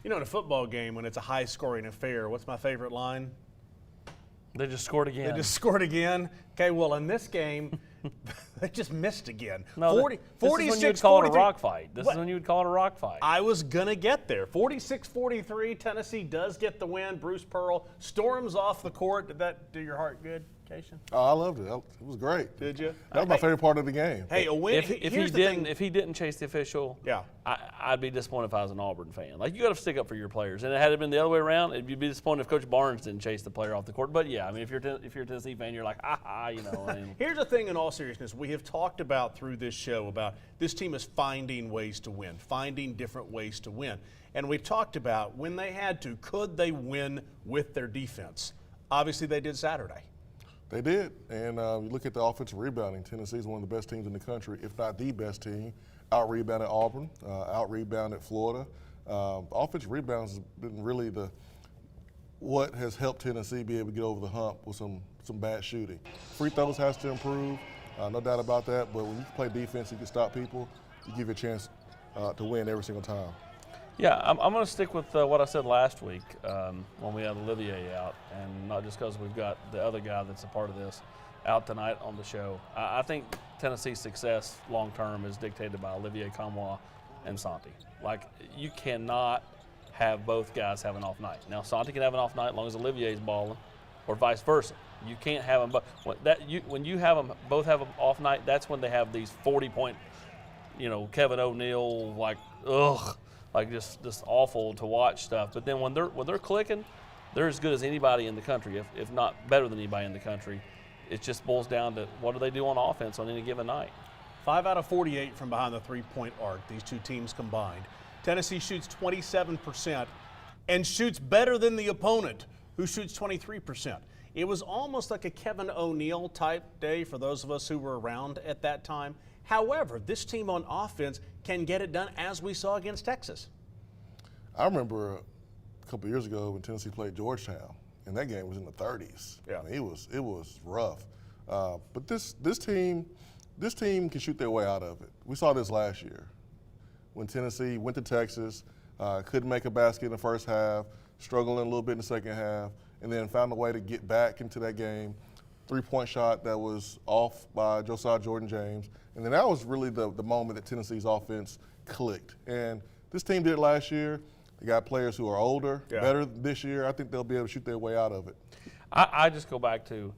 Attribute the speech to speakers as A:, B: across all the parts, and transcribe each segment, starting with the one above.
A: You know, in a football game, when it's a high-scoring affair, what's my favorite line?
B: They just scored again.
A: They just scored again. Okay, well, in this game, they just missed again.
B: No,
A: 46,
B: this is when you would call it a
A: 43.
B: rock fight. This is when you would call it a rock fight.
A: I was going to get there. 46-43, Tennessee does get the win. Bruce Pearl storms off the court. Did that do your heart good, Cation?
C: Oh, I loved it. It was great.
A: Did you?
C: That was my favorite part of the game.
A: Hey, a win.
B: If he didn't chase the official,
A: Yeah.
B: I'd be disappointed if I was an Auburn fan. Like, you got to stick up for your players. And had it been the other way around, you'd be disappointed if Coach Barnes didn't chase the player off the court. But yeah, I mean, if you're a Tennessee fan, you're like, you know. I mean.
A: Here's the thing. In all seriousness, we have talked about through this show about this team is finding ways to win, finding different ways to win, and we've talked about when they had to, could they win with their defense? Obviously, they did Saturday.
C: They did, and you look at the offensive rebounding. Tennessee is one of the best teams in the country, if not the best team. Out-rebounded Auburn, out-rebounded Florida. Offensive rebounds has been really what has helped Tennessee be able to get over the hump with some bad shooting. Free throws has to improve, no doubt about that, but when you play defense, you can stop people, you give you a chance to win every single time.
B: Yeah, I'm going to stick with what I said last week when we had Olivier out, and not just because we've got the other guy that's a part of this out tonight on the show. I think Tennessee's success long-term is dictated by Olivier Kamwa and Santi. Like, you cannot have both guys have an off night. Now, Santi can have an off night as long as Olivier's balling, or vice versa. You can't have them, but when you have them both have an off night, that's when they have these 40-point, Kevin O'Neal, like just awful to watch stuff. But then when they're clicking, they're as good as anybody in the country, if not better than anybody in the country. It just boils down to what do they do on offense on any given night.
A: 5 out of 48 from behind the three-point arc, these two teams combined. Tennessee shoots 27% and shoots better than the opponent, who shoots 23%. It was almost like a Kevin O'Neal type day for those of us who were around at that time. However, this team on offense can get it done, as we saw against Texas.
C: I remember a couple years ago when Tennessee played Georgetown, and that game was in the 30s.
A: Yeah.
C: I mean, it was rough. But this team can shoot their way out of it. We saw this last year when Tennessee went to Texas, couldn't make a basket in the first half, struggling a little bit in the second half, and then found a way to get back into that game. Three-point shot that was off by Josiah Jordan-James. And then that was really the moment that Tennessee's offense clicked. And this team did it last year. They got players who are older, better this year. I think they'll be able to shoot their way out of it.
B: I just go back to,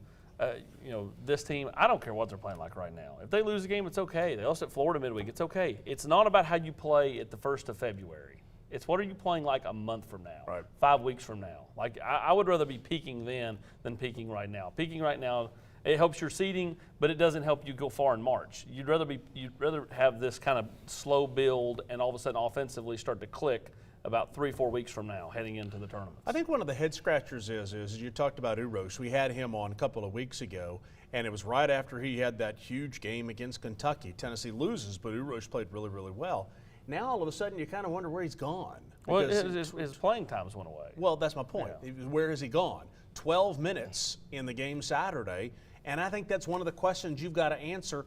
B: this team, I don't care what they're playing like right now. If they lose a game, it's okay. They lost at Florida midweek. It's okay. It's not about how you play at the 1st of February. It's what are you playing like a month from now,
A: right.
B: 5 weeks from now. Like, I would rather be peaking then than peaking right now. Peaking right now, it helps your seeding, but it doesn't help you go far in March. You'd rather have this kind of slow build and all of a sudden offensively start to click about 3-4 weeks from now heading into the tournament.
A: I think one of the head scratchers is you talked about Uroš. We had him on a couple of weeks ago, and it was right after he had that huge game against Kentucky. Tennessee loses, but Uroš played really, really well. Now all of a sudden you kind of wonder where he's gone.
B: Well, his playing times went away.
A: Well, that's my point.
B: Yeah.
A: Where has he gone? 12 minutes in the game Saturday, and I think that's one of the questions you've got to answer.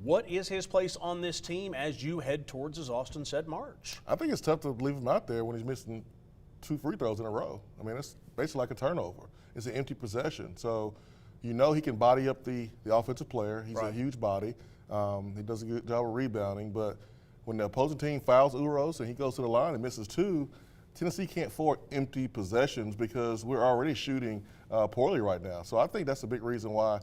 A: What is his place on this team as you head towards, as Austin said, March?
C: I think it's tough to leave him out there when he's missing 2 free throws in a row. I mean, it's basically like a turnover. It's an empty possession. So he can body up the offensive player. He's a huge body. He does a good job of rebounding. But when the opposing team fouls Uroš and he goes to the line and misses 2, Tennessee can't afford empty possessions because we're already shooting poorly right now. So I think that's a big reason why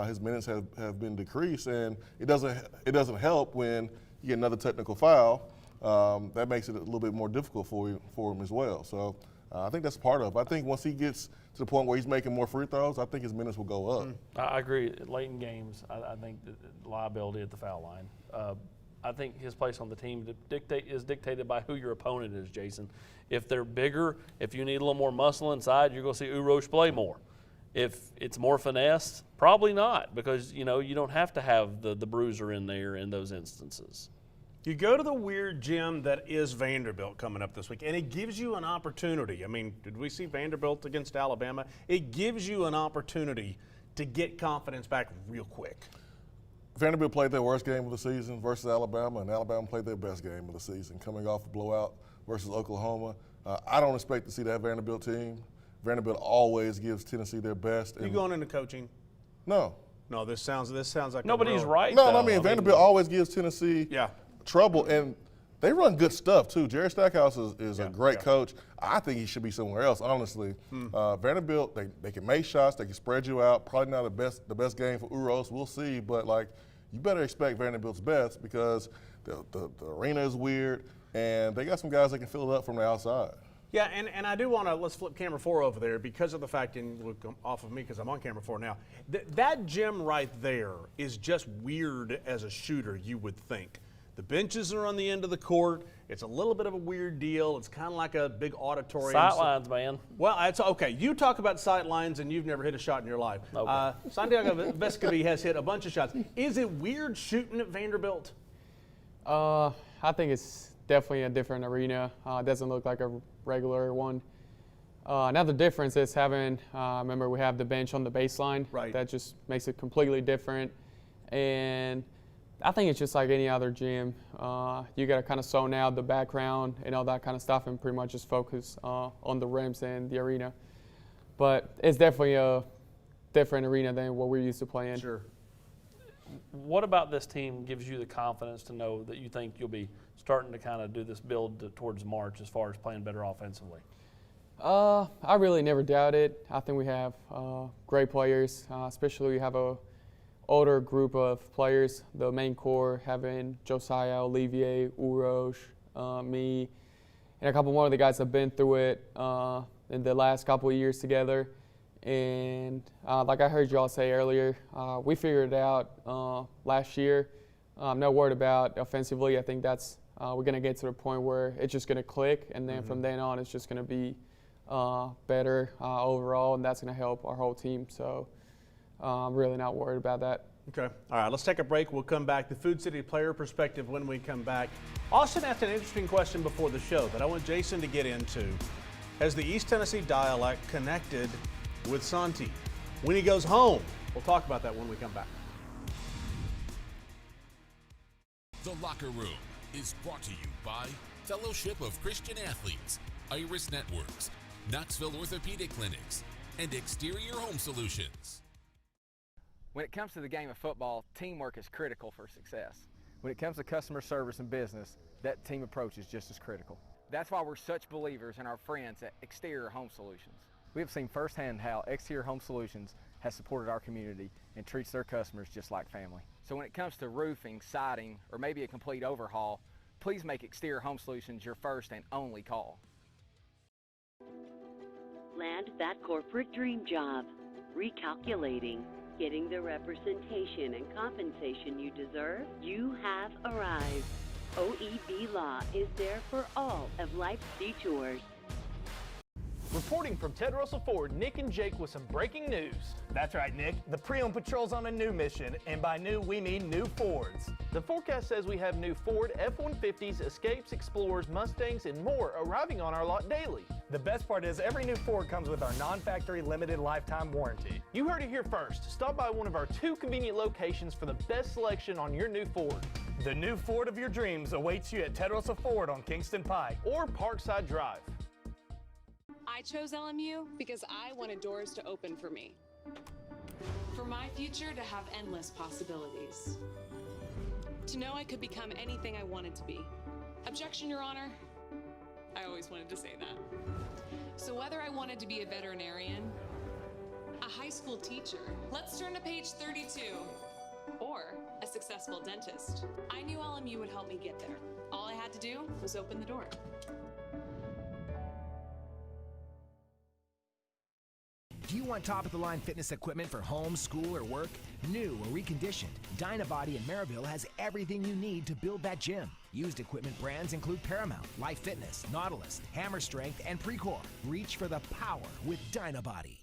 C: his minutes have been decreased, and it doesn't help when you get another technical foul. That makes it a little bit more difficult for him as well. So I think that's part of it. I think once he gets to the point where he's making more free throws, I think his minutes will go up.
B: I agree. Late in games, I think the liability at the foul line. I think his place on the team is dictated by who your opponent is, Jason. If they're bigger, if you need a little more muscle inside, you're going to see Uroš play more. If it's more finesse, probably not, because you don't have to have the bruiser in there in those instances.
A: You go to the weird gym that is Vanderbilt coming up this week, and it gives you an opportunity. I mean, did we see Vanderbilt against Alabama? It gives you an opportunity to get confidence back real quick.
C: Vanderbilt played their worst game of the season versus Alabama, and Alabama played their best game of the season, coming off a blowout versus Oklahoma. I don't expect to see that Vanderbilt team. Vanderbilt always gives Tennessee their best.
A: You going into coaching?
C: No.
A: No, this sounds like
B: Nobody's right.
C: No,
B: though.
C: I mean, Vanderbilt always gives Tennessee trouble, and they run good stuff too. Jerry Stackhouse is a great coach. I think he should be somewhere else, honestly. Vanderbilt, they can make shots, they can spread you out. Probably not the best game for Uros. We'll see, but you better expect Vanderbilt's best because the arena is weird, and they got some guys that can fill it up from the outside.
A: Yeah, and I do want to, let's flip camera 4 over there because of the fact, and look off of me because I'm on camera 4 now, that gym right there is just weird as a shooter, you would think. The benches are on the end of the court. It's a little bit of a weird deal. It's kind of like a big auditorium.
B: Sightlines, man.
A: Well, it's okay. You talk about sightlines and you've never hit a shot in your life.
B: Okay.
A: Santiago Vescovi has hit a bunch of shots. Is it weird shooting at Vanderbilt?
D: I think it's definitely a different arena. It doesn't look like a regular one. Another difference is having, remember we have the bench on the baseline.
A: Right.
D: That just makes it completely different. And I think it's just like any other gym. You got to kind of zone out the background and all that kind of stuff and pretty much just focus on the rims and the arena. But it's definitely a different arena than what we're used to playing.
A: Sure.
B: What about this team gives you the confidence to know that you think you'll be starting to kind of do this build towards March as far as playing better offensively?
D: I really never doubt it. I think we have great players, especially we have a older group of players, the main core having Josiah, Olivier, Urosh, me, and a couple more of the guys have been through it in the last couple of years together. And like I heard y'all say earlier, we figured it out last year. I'm not worried about offensively. I think that's we're going to get to the point where it's just going to click, and then from then on it's just going to be better overall, and that's going to help our whole team. So I'm really not worried about that.
A: Okay. All right, let's take a break. We'll come back. The Food City player perspective when we come back. Austin asked an interesting question before the show that I want Jason to get into. Has the East Tennessee dialect connected with Santi? When he goes home, we'll talk about that when we come back.
E: The Locker Room is brought to you by Fellowship of Christian Athletes, Iris Networks, Knoxville Orthopedic Clinics, and Exterior Home Solutions.
F: When it comes to the game of football, teamwork is critical for success. When it comes to customer service and business, that team approach is just as critical. That's why we're such believers in our friends at Exterior Home Solutions. We have seen firsthand how Exterior Home Solutions has supported our community and treats their customers just like family. So when it comes to roofing, siding, or maybe a complete overhaul, please make Exterior Home Solutions your first and only call.
G: Land that corporate dream job. Recalculating. Getting the representation and compensation you deserve? You have arrived. OEB Law is there for all of life's detours.
H: Reporting from Ted Russell Ford, Nick and Jake with some breaking news. That's right, Nick. The pre-owned patrol's on a new mission, and by new, we mean new Fords. The forecast says we have new Ford F-150s, Escapes, Explorers, Mustangs, and more arriving on our lot daily. The best part is every new Ford comes with our non-factory limited lifetime warranty. You heard it here first. Stop by one of our 2 convenient locations for the best selection on your new Ford. The new Ford of your dreams awaits you at Ted Russell Ford on Kingston Pike or Parkside Drive.
I: I chose LMU because I wanted doors to open for me. For my future to have endless possibilities. To know I could become anything I wanted to be. Objection, Your Honor. I always wanted to say that. So whether I wanted to be a veterinarian, a high school teacher, let's turn to page 32, or a successful dentist, I knew LMU would help me get there. All I had to do was open the door.
J: Do you want top-of-the-line fitness equipment for home, school, or work? New or reconditioned, Dynabody in Maryville has everything you need to build that gym. Used equipment brands include Paramount, Life Fitness, Nautilus, Hammer Strength, and Precor. Reach for the power with Dynabody.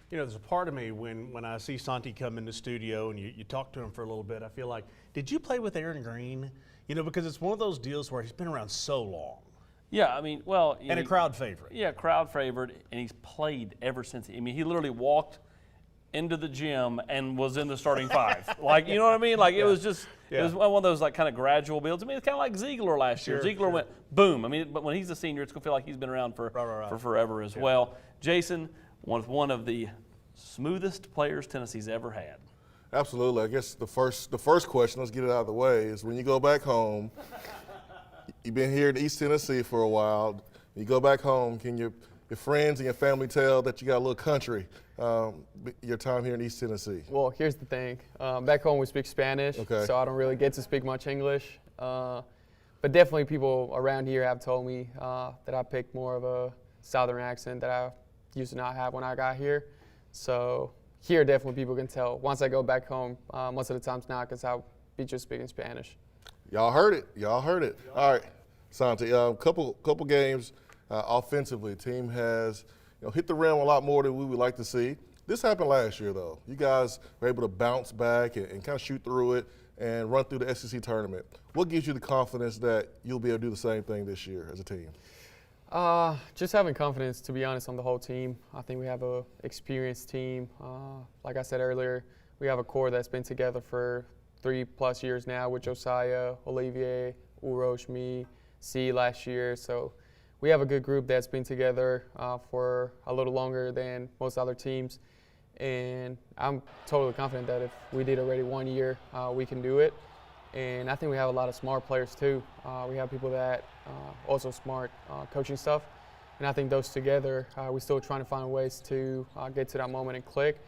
A: You know, there's a part of me when I see Santi come in the studio and you talk to him for a little bit, I feel like, did you play with Aaron Green? You know, because it's one of those deals where he's been around so long.
B: Yeah, I mean, well.
A: A crowd favorite.
B: Yeah, crowd favorite, and he's played ever since. I mean, he literally walked into the gym and was in the starting five. Like, you know what I mean? Like, it was just, it was one of those, like, kind of gradual builds. I mean, it's kind of like Ziegler last year. Ziegler went boom. I mean, but when he's a senior, it's going to feel like he's been around for forever as well. Jason, one of the smoothest players Tennessee's ever had.
C: Absolutely. I guess the first question, let's get it out of the way, is when you go back home, you've been here in East Tennessee for a while. You go back home, can your friends and your family tell that you got a little country your time here in East Tennessee?
D: Well, here's the thing. Back home we speak Spanish,
C: Okay.
D: so I don't really get to speak much English. But definitely people around here have told me that I picked more of a Southern accent that I used to not have when I got here. So here definitely people can tell. Once I go back home, most of the times not, because I'll be just speaking Spanish.
C: Y'all heard it. Y'all heard it. All right, Santi, couple games offensively. Team has hit the rim a lot more than we would like to see. This happened last year, though. You guys were able to bounce back and kind of shoot through it and run through the SEC tournament. What gives you the confidence that you'll be able to do the same thing this year as a team?
D: Just having confidence, to be honest, on the whole team. I think we have an experienced team. Like I said earlier, we have a core that's been together for 3+ years now with Josiah, Olivier, Urosh, me, C last year. So we have a good group that's been together for a little longer than most other teams. And I'm totally confident that if we did already 1 year, we can do it. And I think we have a lot of smart players too. We have people that also smart coaching stuff. And I think those together, we're still trying to find ways to get to that moment and click.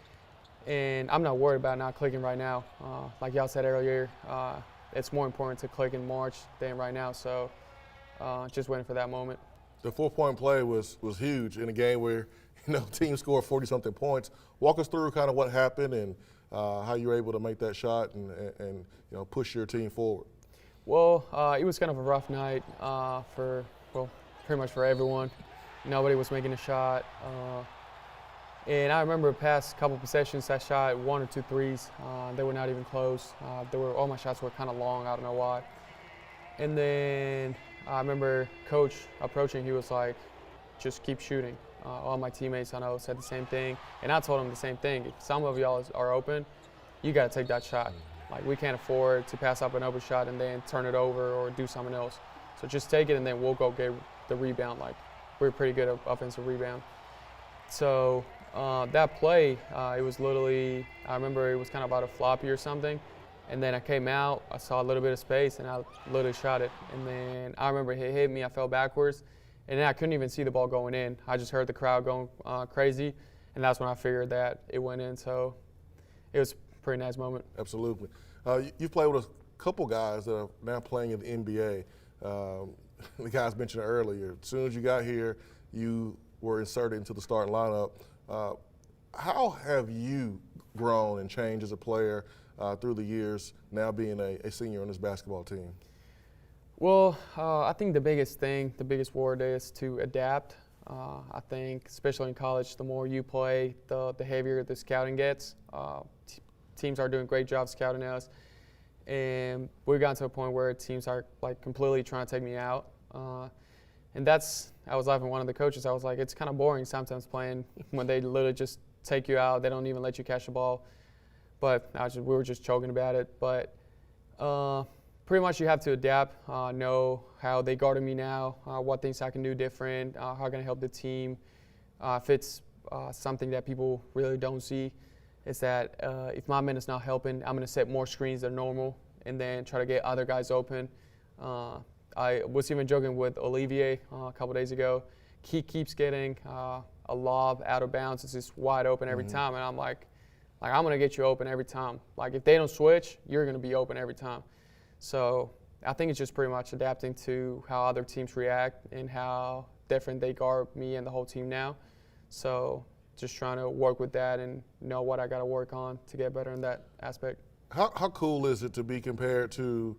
D: And I'm not worried about not clicking right now. Like y'all said earlier, it's more important to click in March than right now. So just waiting for that moment.
C: The 4-point play was huge in a game where team scored 40-something points. Walk us through kind of what happened and how you were able to make that shot and push your team forward.
D: Well, it was kind of a rough night pretty much for everyone. Nobody was making a shot. And I remember past couple possessions, I shot 1 or 2 threes. They were not even close. All my shots were kind of long. I don't know why. And then I remember coach approaching. He was like, "Just keep shooting." All my teammates I know said the same thing, and I told them the same thing. If some of y'all are open, you got to take that shot. Like, we can't afford to pass up an open shot and then turn it over or do something else. So just take it, and then we'll go get the rebound. Like, we're pretty good at offensive rebound. So that play, it was literally, I remember it was kind of about a floppy or something. And then I came out, I saw a little bit of space, and I literally shot it. And then I remember it hit me, I fell backwards. And then I couldn't even see the ball going in. I just heard the crowd going crazy, and that's when I figured that it went in. So it was a pretty nice moment.
C: Absolutely. You've played with a couple guys that are now playing in the NBA. The guys mentioned earlier, as soon as you got here, you were inserted into the starting lineup. How have you grown and changed as a player through the years, now being a senior on this basketball team?
D: Well, I think the biggest word is to adapt. I think, especially in college, the more you play, the heavier the scouting gets. Teams are doing a great job scouting us, and we've gotten to a point where teams are like completely trying to take me out. And I was laughing at one of the coaches. I was like, it's kind of boring sometimes playing when they literally just take you out. They don't even let you catch the ball. But we were just joking about it. But pretty much you have to adapt, know how they guarded me now, what things I can do different, how can I help the team. If it's something that people really don't see, is that if my man is not helping, I'm going to set more screens than normal and then try to get other guys open. I was even joking with Olivier a couple days ago. He keeps getting a lob out of bounds. It's just wide open every time, and I'm like I'm going to get you open every time. Like, if they don't switch, you're going to be open every time. So I think it's just pretty much adapting to how other teams react and how different they guard me and the whole team now. So just trying to work with that and know what I got to work on to get better in that aspect.
C: How cool is it to be compared to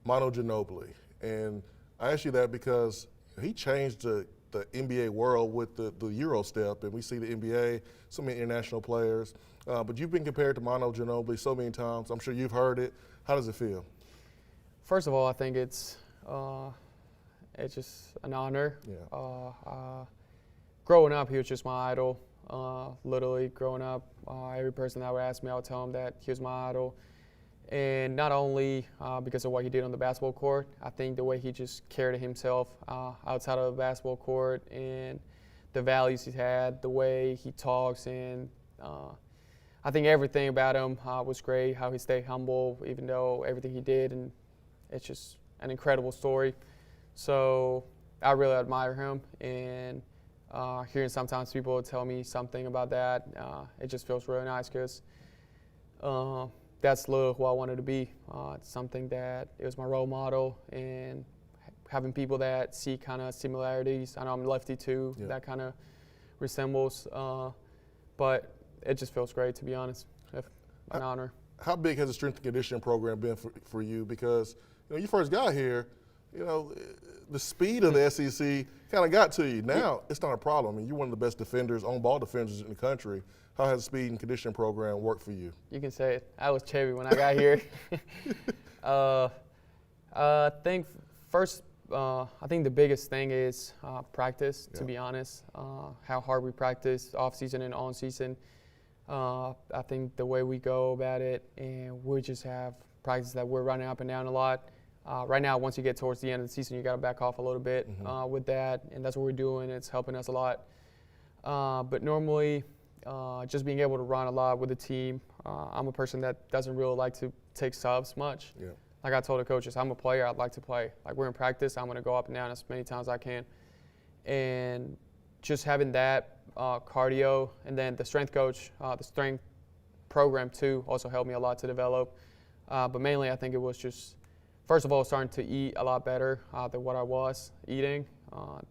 C: Manu Ginobili? And I ask you that because he changed the NBA world with the Euro step, and we see the NBA, so many international players. But you've been compared to Manu Ginobili so many times. I'm sure you've heard it. How does it feel?
D: First of all, I think it's just an honor.
C: Yeah.
D: Growing up, he was just my idol. Literally growing up, every person that would ask me, I would tell them that he was my idol. And not only because of what he did on the basketball court, I think the way he just carried himself outside of the basketball court and the values he had, the way he talks, and I think everything about him was great, how he stayed humble even though everything he did, and it's just an incredible story. So I really admire him, and hearing sometimes people tell me something about that, it just feels really nice because that's literally who I wanted to be. It's something that it was my role model, and having people that see kind of similarities. I know I'm lefty too, that kind of resembles, but it just feels great, to be honest. An honor.
C: How big has the strength and conditioning program been for you? Because you first got here, the speed of the SEC kind of got to you. Now it's not a problem. I mean, you're one of the best defenders, on-ball defenders in the country. How has the speed and conditioning program worked for you?
D: You can say it. I was Chevy when I got here. I think the biggest thing is practice, to be honest. How hard we practice off-season and on-season. I think the way we go about it, and we just have practice that we're running up and down a lot. Right now, once you get towards the end of the season, you got to back off a little bit with that, and that's what we're doing. It's helping us a lot. But normally, just being able to run a lot with the team. I'm a person that doesn't really like to take subs much.
C: Yeah.
D: Like I told the coaches, I'm a player. I'd like to play. Like we're in practice, I'm going to go up and down as many times as I can. And just having that cardio, and then the strength coach, the strength program too, also helped me a lot to develop. But mainly, I think it was just, first of all, starting to eat a lot better than what I was eating.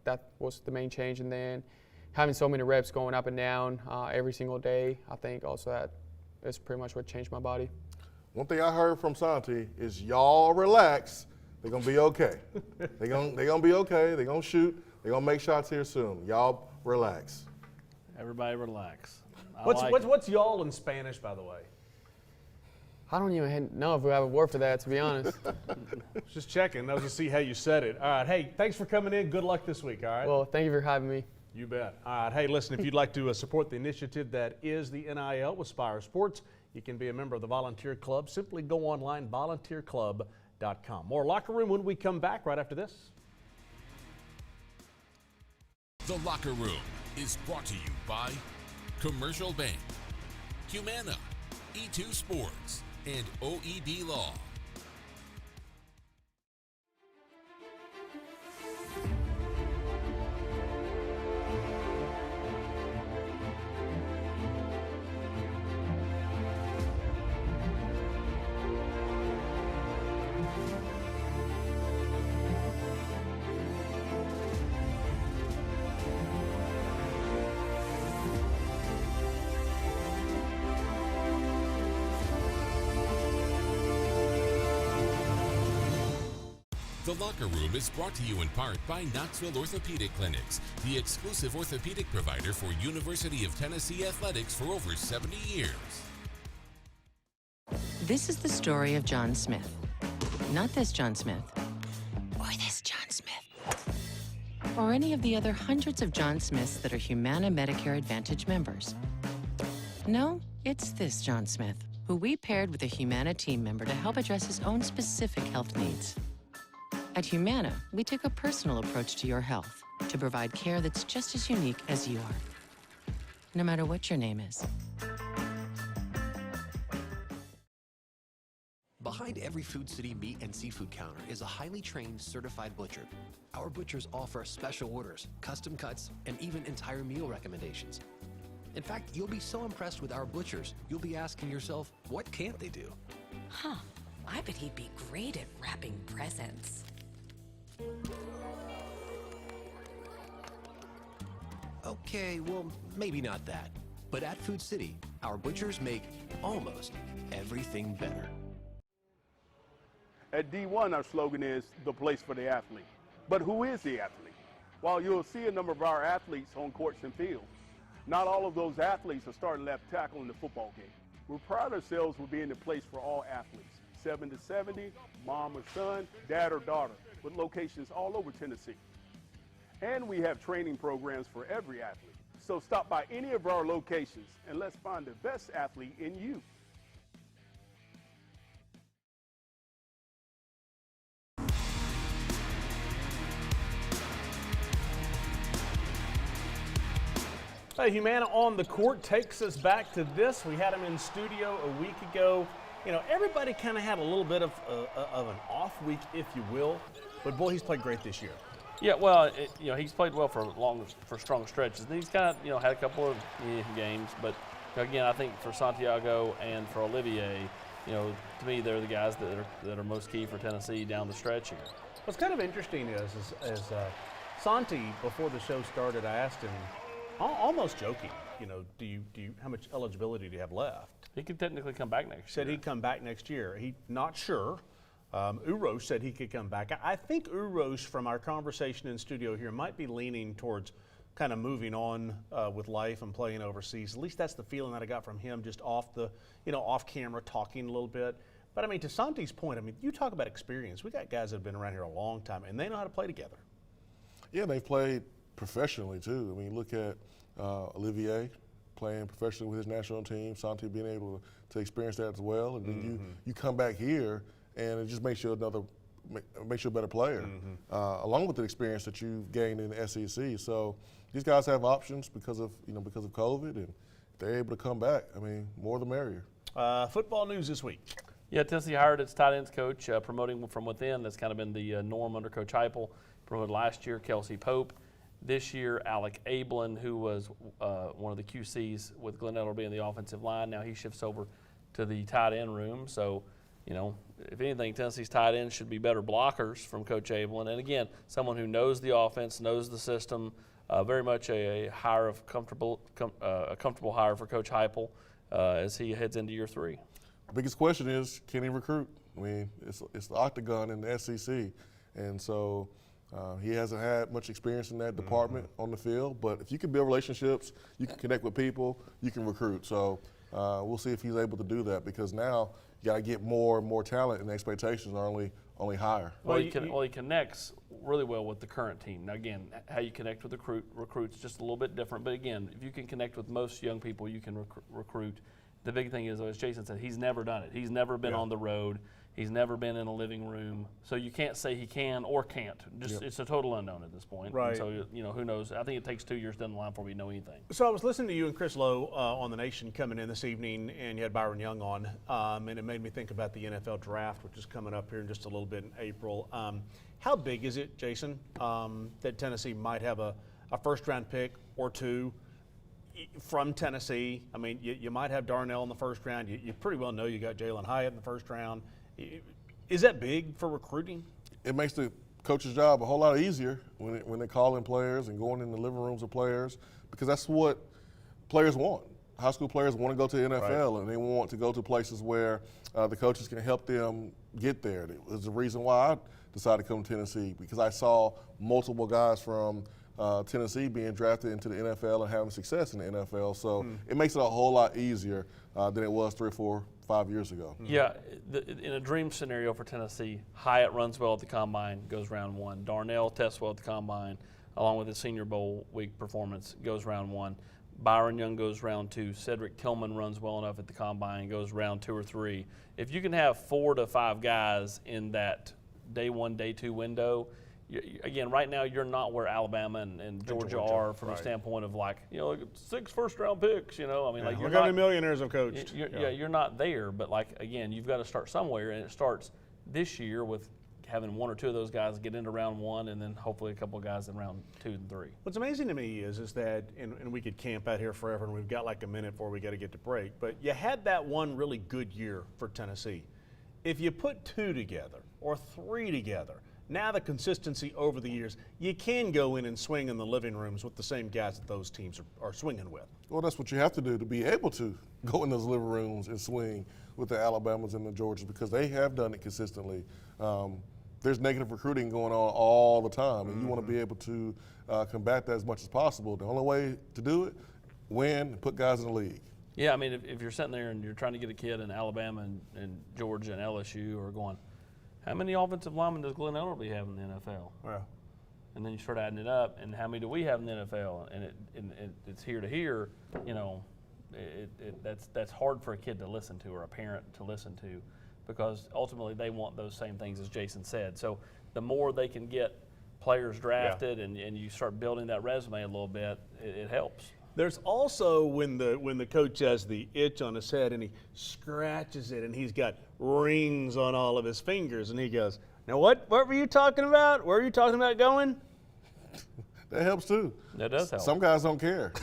D: That was the main change. And then having so many reps going up and down every single day, I think also that is pretty much what changed my body.
C: One thing I heard from Santi is y'all relax. They're going to be okay. They're gonna be okay. They're going to shoot. They're going to make shots here soon. Y'all relax.
B: Everybody relax.
A: What's y'all in Spanish, by the way?
D: I don't even know if we have a word for that, to be honest.
A: Just checking. That was to see how you said it. All right. Hey, thanks for coming in. Good luck this week, all right?
D: Well, thank you for having me.
A: You bet. All right. Hey, listen, if you'd like to support the initiative that is the NIL with Spire Sports, you can be a member of the Volunteer Club. Simply go online, volunteerclub.com. More Locker Room when we come back right after this.
E: The Locker Room is brought to you by Commercial Bank, Humana, E2 Sports, and OEB Law. The Locker Room is brought to you in part by Knoxville Orthopedic Clinics, the exclusive orthopedic provider for University of Tennessee athletics for over 70 years.
K: This is the story of John Smith. Not this John Smith, or this John Smith, or any of the other hundreds of John Smiths that are Humana Medicare Advantage members. No, it's this John Smith, who we paired with a Humana team member to help address his own specific health needs. At Humana, we take a personal approach to your health to provide care that's just as unique as you are, no matter what your name is.
L: Behind every Food City meat and seafood counter is a highly trained, certified butcher. Our butchers offer special orders, custom cuts, and even entire meal recommendations. In fact, you'll be so impressed with our butchers, you'll be asking yourself, what can't they do?
M: Huh, I bet he'd be great at wrapping presents.
L: Okay, well, maybe not that. But at Food City, our butchers make almost everything better.
N: At D1, our slogan is the place for the athlete. But who is the athlete? While you'll see a number of our athletes on courts and fields, not all of those athletes are starting left tackle in the football game. We pride ourselves for being the place for all athletes, 7 to 70, mom or son, dad or daughter, with locations all over Tennessee. And we have training programs for every athlete, So stop by any of our locations and let's find the best athlete in you.
A: Hey, Humana on the Court takes us back to this. We had him in studio a week ago. You know, everybody kind of had a little bit of an off week, if you will. But boy, he's played great this year.
B: Yeah, well, he's played well for strong stretches. And he's kind of, had a couple of games. But again, I think for Santiago and for Olivier, to me, they're the guys that are most key for Tennessee down the stretch here.
A: What's kind of interesting is Santi, before the show started, I asked him, almost joking, do you how much eligibility do you have left?
B: He could technically come back next year.
A: Said he'd come back next year. He's not sure. Uros said he could come back. I think Uros, from our conversation in studio here, might be leaning towards kind of moving on with life and playing overseas. At least that's the feeling that I got from him, just off the, off camera, talking a little bit. But I mean, to Santi's point, you talk about experience. We got guys that have been around here a long time, and they know how to play together.
C: Yeah, they've played professionally too. I mean, look at Olivier playing professionally with his national team, Santi being able to experience that as well, and then you come back here and it just makes you a better player, along with the experience that you've gained in the SEC. So these guys have options because of COVID, and if they're able to come back, more the merrier.
A: Football news this week.
B: Yeah, Tennessee hired its tight ends coach, promoting from within. That's kind of been the norm under Coach Heupel. Promoted last year, Kelsey Pope. This year, Alec Ablin, who was one of the QCs with Glenn Ellerby in the offensive line. Now he shifts over to the tight end room. So, if anything, Tennessee's tight ends should be better blockers from Coach Ablin. And again, someone who knows the offense, knows the system, very much a comfortable hire for Coach Heupel as he heads into year 3.
C: The biggest question is, can he recruit? It's the octagon in the SEC, and so he hasn't had much experience in that department on the field. But if you can build relationships, you can connect with people, you can recruit. So we'll see if he's able to do that, because now you got to get more and more talent, and the expectations are only higher.
B: Well, he connects really well with the current team. Now, again, how you connect with recruits is just a little bit different. But again, if you can connect with most young people, you can recruit. The big thing is, as Jason said, he's never done it. He's never been on the road. He's never been in a living room. So you can't say he can or can't. It's a total unknown at this point.
A: Right.
B: And so, who knows? I think it takes 2 years down the line before we know anything.
A: So I was listening to you and Chris Lowe on The Nation coming in this evening, and you had Byron Young on, and it made me think about the NFL draft, which is coming up here in just a little bit in April. How big is it, Jason, that Tennessee might have a first-round pick or two from Tennessee? You might have Darnell in the first round. You pretty well know you got Jalen Hyatt in the first round. Is that big for recruiting?
C: It makes the coach's job a whole lot easier when they call in players and going in the living rooms of players, because that's what players want. High school players want to go to the NFL, and they want to go to places where the coaches can help them get there. It was the reason why I decided to come to Tennessee, because I saw multiple guys from Tennessee being drafted into the NFL and having success in the NFL. So it makes it a whole lot easier than it was 3 or 4, 5 years ago.
B: Yeah, in a dream scenario for Tennessee, Hyatt runs well at the Combine, goes round 1. Darnell tests well at the Combine, along with his Senior Bowl week performance, goes round 1. Byron Young goes round 2. Cedric Tillman runs well enough at the Combine, goes round 2 or 3. If you can have 4 to 5 guys in that day 1, day 2 window, again, right now you're not where Alabama and Georgia are from a standpoint of 6 first-round picks. You're
A: look how
B: not
A: many millionaires have coached.
B: You're not there, but again, you've got to start somewhere, and it starts this year with having 1 or 2 of those guys get into round 1, and then hopefully a couple of guys in round 2 and 3.
A: What's amazing to me is that, and we could camp out here forever, and we've got like a minute before we got to get to break, but you had that one really good year for Tennessee. If you put 2 together or 3 together, now the consistency over the years, you can go in and swing in the living rooms with the same guys that those teams are swinging with.
C: Well, that's what you have to do to be able to go in those living rooms and swing with the Alabamas and the Georgias, because they have done it consistently. There's negative recruiting going on all the time, and you want to be able to combat that as much as possible. The only way to do it, win, and put guys in the league.
B: Yeah, if you're sitting there and you're trying to get a kid in Alabama and Georgia and LSU, or going, how many offensive linemen does Glenn Ellerby have in the NFL?
A: Well,
B: and then you start adding it up, and how many do we have in the NFL? And it's here to here, you know, that's hard for a kid to listen to or a parent to listen to, because ultimately they want those same things as Jason said. So the more they can get players drafted and you start building that resume a little bit, it helps.
A: There's also when the coach has the itch on his head and he scratches it and he's got rings on all of his fingers and he goes, "Now what were you talking about? Where are you talking about going?"
C: That helps too.
B: That does help.
C: Some guys don't care.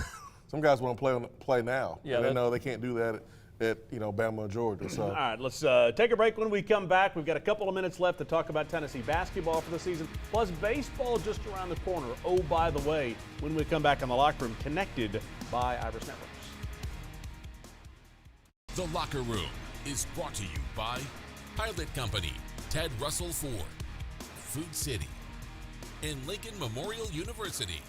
C: Some guys want to play now.
B: Yeah,
C: and they know they can't do that at Bama or Georgia. So.
A: All right, let's take a break. When we come back, we've got a couple of minutes left to talk about Tennessee basketball for the season, plus baseball just around the corner. Oh, by the way, when we come back in the locker room, connected by Iris Networks.
E: The Locker Room is brought to you by Pilot Company, Ted Russell Ford, Food City, and Lincoln Memorial University.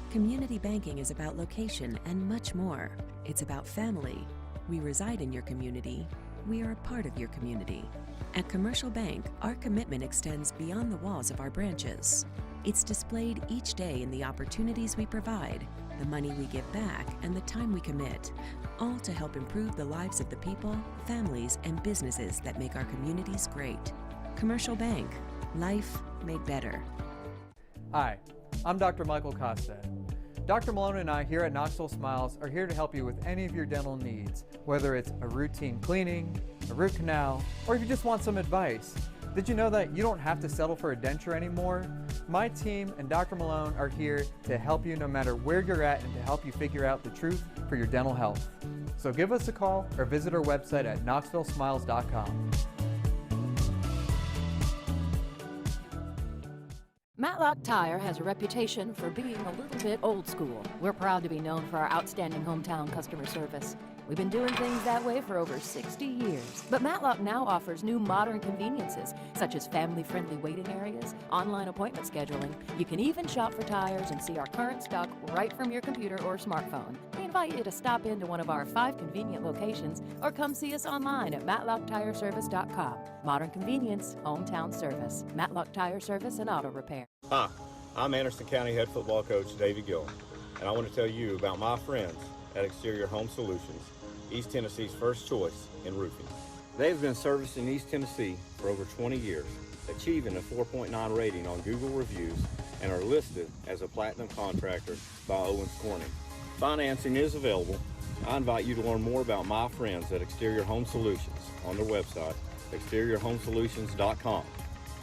O: Community banking is about location and much more. It's about family. We reside in your community. We are a part of your community. At Commercial Bank, our commitment extends beyond the walls of our branches. It's displayed each day in the opportunities we provide, the money we give back, and the time we commit, all to help improve the lives of the people, families, and businesses that make our communities great. Commercial Bank, life made better.
P: Hi, I'm Dr. Michael Costa. Dr. Malone and I here at Knoxville Smiles are here to help you with any of your dental needs, whether it's a routine cleaning, a root canal, or if you just want some advice. Did you know that you don't have to settle for a denture anymore? My team and Dr. Malone are here to help you no matter where you're at and to help you figure out the truth for your dental health. So give us a call or visit our website at knoxvillesmiles.com.
Q: Matlock Tire has a reputation for being a little bit old school. We're proud to be known for our outstanding hometown customer service. We've been doing things that way for over 60 years. But Matlock now offers new modern conveniences, such as family-friendly waiting areas, online appointment scheduling. You can even shop for tires and see our current stock right from your computer or smartphone. We invite you to stop into one of our 5 convenient locations or come see us online at matlocktireservice.com. Modern convenience, hometown service. Matlock Tire Service and Auto Repair.
R: Hi, I'm Anderson County head football coach Davey Gill, and I want to tell you about my friends at Exterior Home Solutions, East Tennessee's first choice in roofing. They've been servicing East Tennessee for over 20 years, achieving a 4.9 rating on Google reviews, and are listed as a platinum contractor by Owens Corning. Financing is available. I invite you to learn more about my friends at Exterior Home Solutions on their website, exteriorhomesolutions.com,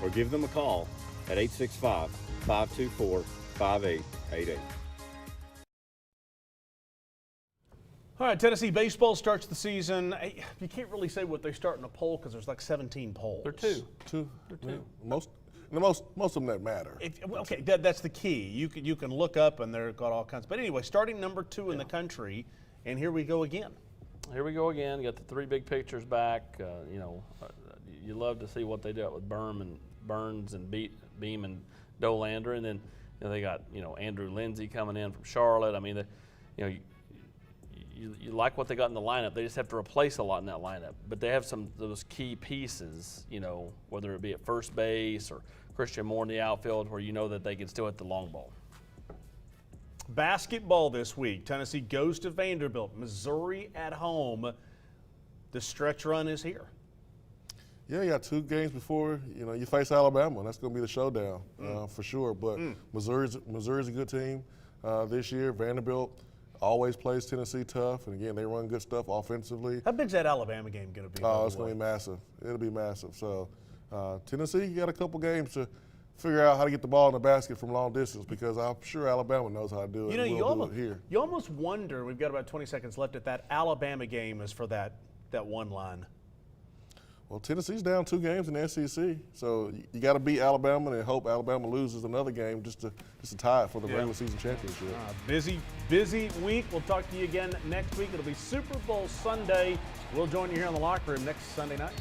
R: or give them a call at 865-524-5888.
A: All right, Tennessee baseball starts the season. You can't really say what they start in a poll because there's like 17 polls.
B: They're two.
A: They're two.
C: Most of them that matter.
A: Okay, that's the key. You can look up and they've got all kinds. But anyway, starting number 2 in the country, and here we go again.
B: Here we go again. You got the 3 big pictures back. You love to see what they do with Burns and Beam and Dolander, and then they got Andrew Lindsay coming in from Charlotte. I mean, you like what they got in the lineup. They just have to replace a lot in that lineup. But they have those key pieces, whether it be at first base or Christian Moore in the outfield, where that they can still hit the long ball.
A: Basketball this week. Tennessee goes to Vanderbilt. Missouri at home. The stretch run is here.
C: Yeah, you got 2 games before you face Alabama, and that's going to be the showdown for sure. But Missouri's a good team this year. Vanderbilt always plays Tennessee tough, and again, they run good stuff offensively.
A: How big's that Alabama game going to be?
C: Oh, it's going to be massive. It'll be massive. So Tennessee, you got a couple games to figure out how to get the ball in the basket from long distance, because I'm sure Alabama knows how to do it.
A: You almost wonder, we've got about 20 seconds left, if that Alabama game is for that one line.
C: Well, Tennessee's down 2 games in the SEC, so you got to beat Alabama and hope Alabama loses another game just to tie it for the regular season championship.
A: Busy week. We'll talk to you again next week. It'll be Super Bowl Sunday. We'll join you here in the locker room next Sunday night.